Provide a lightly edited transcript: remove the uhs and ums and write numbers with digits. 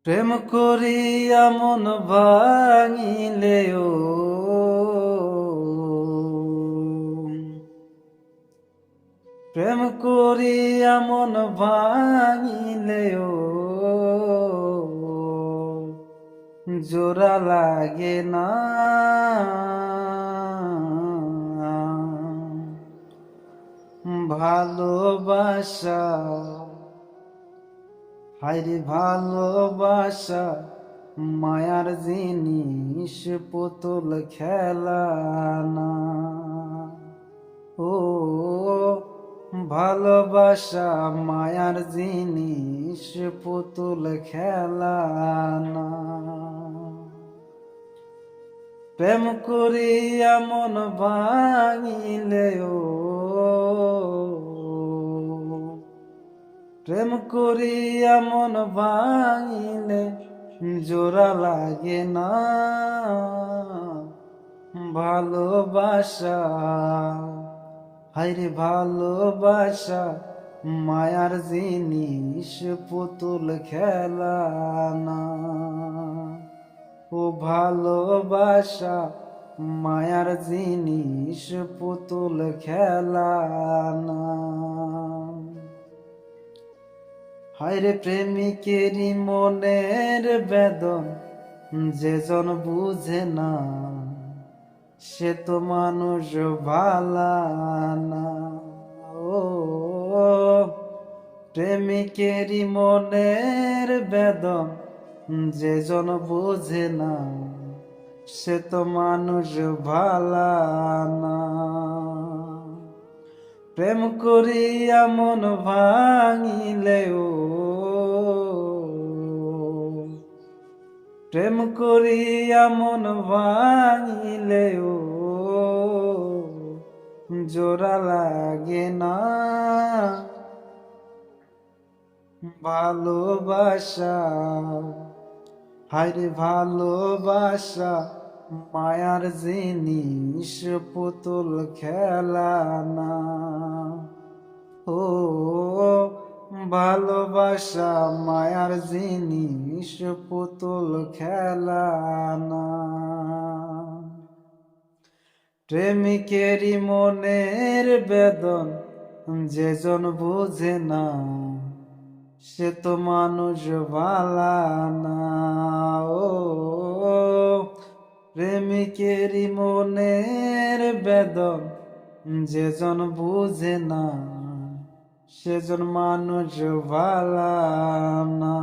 প্রেম করিয়া মন ভাঙিলেও প্রেম করিয়া মন ভাঙিলেও জোড়া লাগে না। ভালোবাসা হায়রে ভালোবাসা মায়ার জিনিস, পুতুল খেলা না। ও ভালোবাসা মায়ার জিনিস, পুতুল খেলা না। প্রেম করিয়া মন ভাঙিলেও প্রেম করিয়া মন ভাঙিলে জোড়া লাগে না। ভালোবাসা হায়রে ভালোবাসা মায়ার জিনিস, পুতুল খেলা না। ও ভালোবাসা মায়ার জিনিস, পুতুল খেলা না। হায়রে প্রেমিকেরই মনের বেদন যেজন বুঝে না, সে তো মানুষ ভালা না। ও প্রেমিকেরই মনের বেদন যেজন বুঝে না, সে তো মানুষ ভালা না। প্রেম করিয়া মন ভাঙিলেও প্রেম করিয়া মন ভাঙিলেও জোড়া লাগে না। ভালোবাসা হায়রে ভালোবাসা মায়ার জিনিস, পুতুল খেলা না। ও ভালোবাসা মায়ার জিনিস, পুতুল খেলা না। প্রেমিকেরই মনের বেদন যেজন বুঝে না, সে তো মানুষ ভালা না। ও প্রেমিকেরই মনের বেদন যেজন বুঝে না, সেজন মানুষ ভালা না।